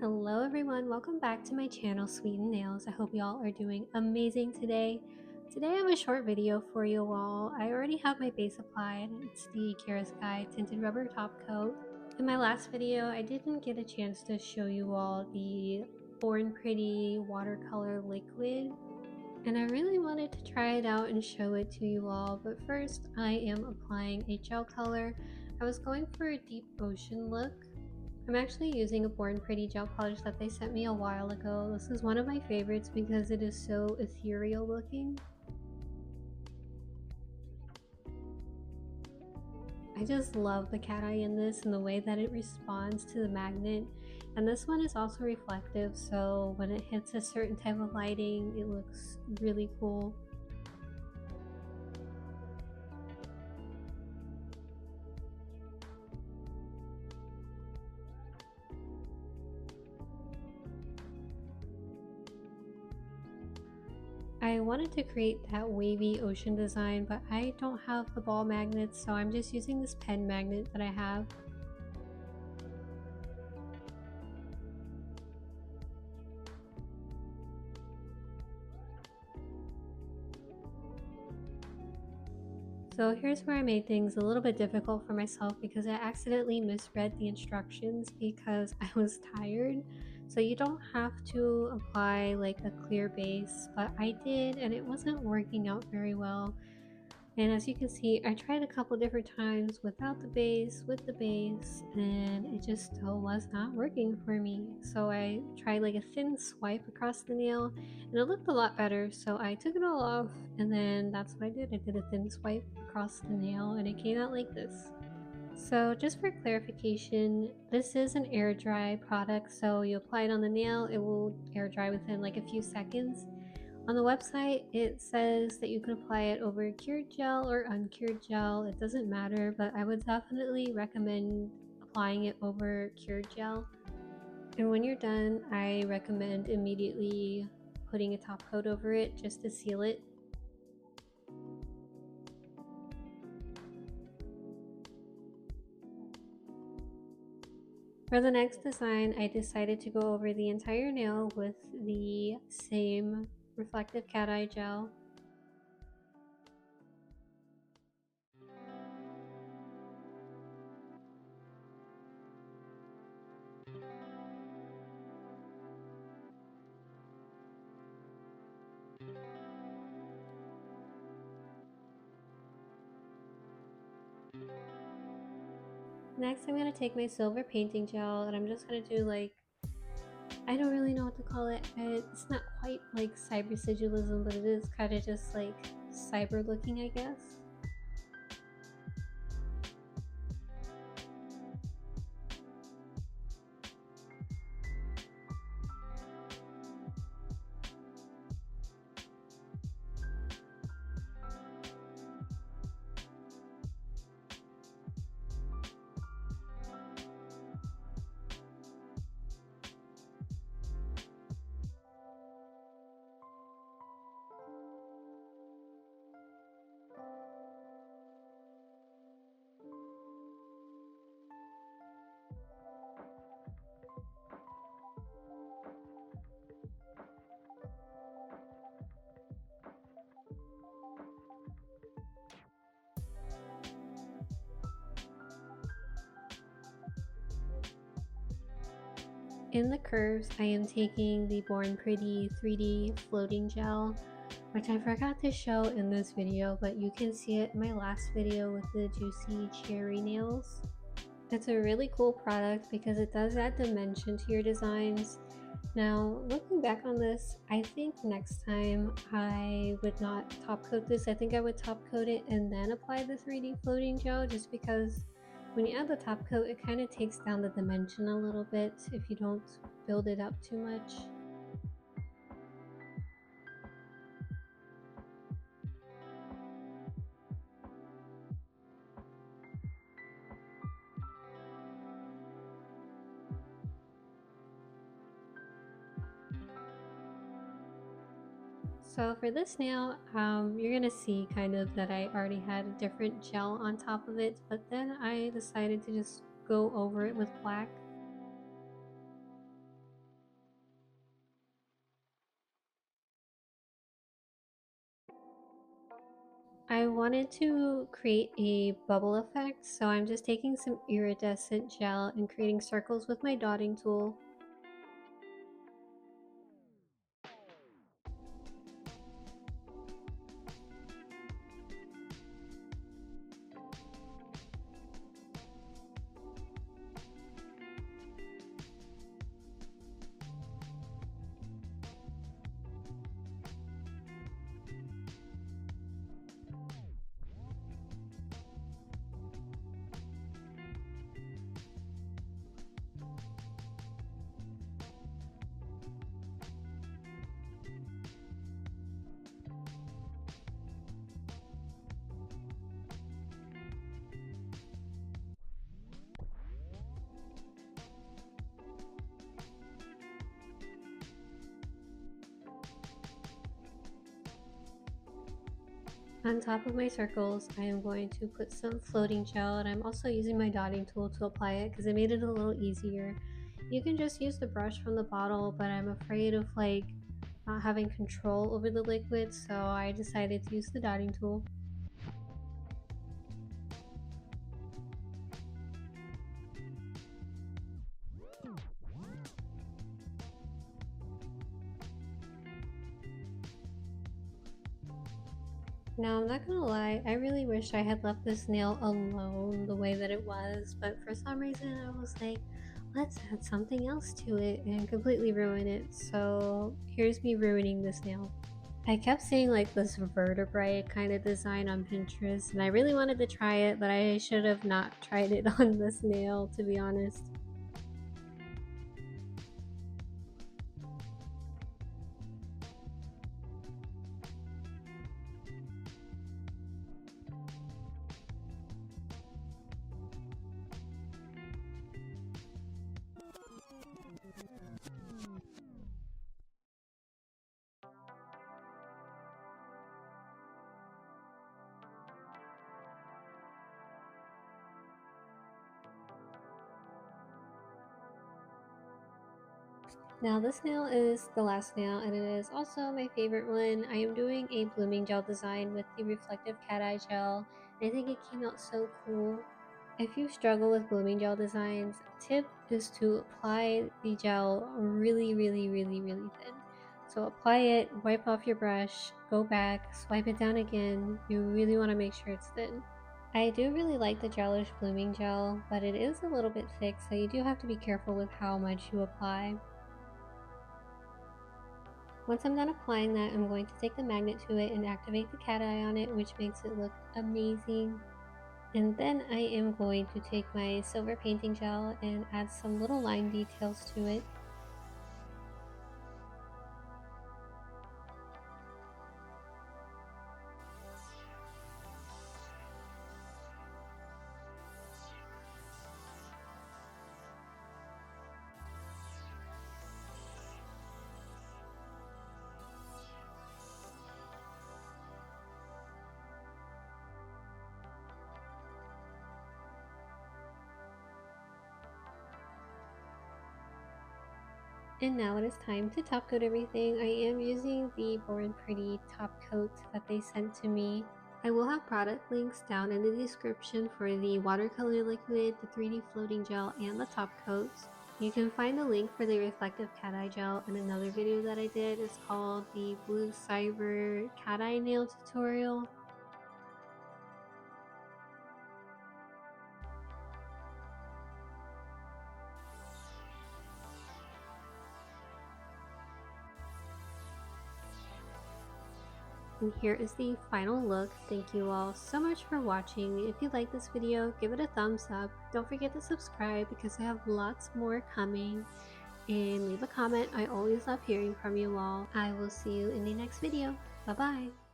Hello everyone, welcome back to my channel Sweeten Nails. I hope y'all are doing amazing today. Today I have a short video for you all. I already have my base applied. It's the Kara Sky Tinted Rubber Top Coat. In my last video I didn't get a chance to show you all the Born Pretty watercolor liquid, and I really wanted to try it out and show it to you all, but first I am applying a gel color. I was going for a deep ocean look. I'm actually using a Born Pretty gel polish that they sent me a while ago. This is one of my favorites because it is so ethereal looking. I just love the cat eye in this and the way that it responds to the magnet. And this one is also reflective, so when it hits a certain type of lighting, it looks really cool. I wanted to create that wavy ocean design, but I don't have the ball magnets, so I'm just using this pen magnet that I have. So here's where I made things a little bit difficult for myself because I accidentally misread the instructions because I was tired. So you don't have to apply like a clear base, but I did and it wasn't working out very well. And as you can see, I tried a couple different times without the base, with the base, and it just still was not working for me. So I tried like a thin swipe across the nail and it looked a lot better. So I took it all off and then that's what I did. I did a thin swipe across the nail and it came out like this. So just for clarification, this is an air dry product. So you apply it on the nail, it will air dry within like a few seconds. On the website, it says that you can apply it over cured gel or uncured gel. It doesn't matter, but I would definitely recommend applying it over cured gel. And when you're done, I recommend immediately putting a top coat over it just to seal it. For the next design, I decided to go over the entire nail with the same reflective cat eye gel. Next, I'm going to take my silver painting gel and I'm just going to do like, I don't really know what to call it. It's not quite like cyber sigilism, but it is kind of just like cyber looking, I guess. In the curves, I am taking the Born Pretty 3D floating gel, which I forgot to show in this video, but you can see it in my last video with the juicy cherry nails. It's a really cool product because it does add dimension to your designs. Now, looking back on this, I think next time I would not top coat this. I think I would top coat it and then apply the 3D floating gel, just because when you add the top coat, it kind of takes down the dimension a little bit if you don't build it up too much. So for this nail, you're gonna see kind of that I already had a different gel on top of it, but then I decided to just go over it with black. I wanted to create a bubble effect, so I'm just taking some iridescent gel and creating circles with my dotting tool. On top of my circles, I am going to put some floating gel, and I'm also using my dotting tool to apply it because it made it a little easier. You can just use the brush from the bottle, but I'm afraid of not having control over the liquid, so I decided to use the dotting tool. Now, I'm not gonna lie, I really wish I had left this nail alone the way that it was, but for some reason I was like, let's add something else to it and completely ruin it. So here's me ruining this nail. I kept seeing like this vertebrae kind of design on Pinterest, and I really wanted to try it, but I should have not tried it on this nail, to be honest. Now this nail is the last nail, and it is also my favorite one. I am doing a blooming gel design with the reflective cat eye gel, and I think it came out so cool. If you struggle with blooming gel designs, tip is to apply the gel really thin. So apply it, wipe off your brush, go back, swipe it down again. You really want to make sure it's thin. I do really like the gelish blooming gel, but it is a little bit thick, so you do have to be careful with how much you apply. Once I'm done applying that, I'm going to take the magnet to it and activate the cat eye on it, which makes it look amazing. And then I am going to take my silver painting gel and add some little line details to it. And now it is time to top coat everything. I am using the Born Pretty top coat that they sent to me. I will have product links down in the description for the watercolor liquid, the 3D floating gel, and the top coats. You can find the link for the reflective cat eye gel in another video that I did. It's called the Blue Cyber Cat Eye Nail Tutorial. And here is the final look. Thank you all so much for watching. If you like this video, give it a thumbs up. Don't forget to subscribe because I have lots more coming. And leave a comment. I always love hearing from you all. I will see you in the next video. Bye bye.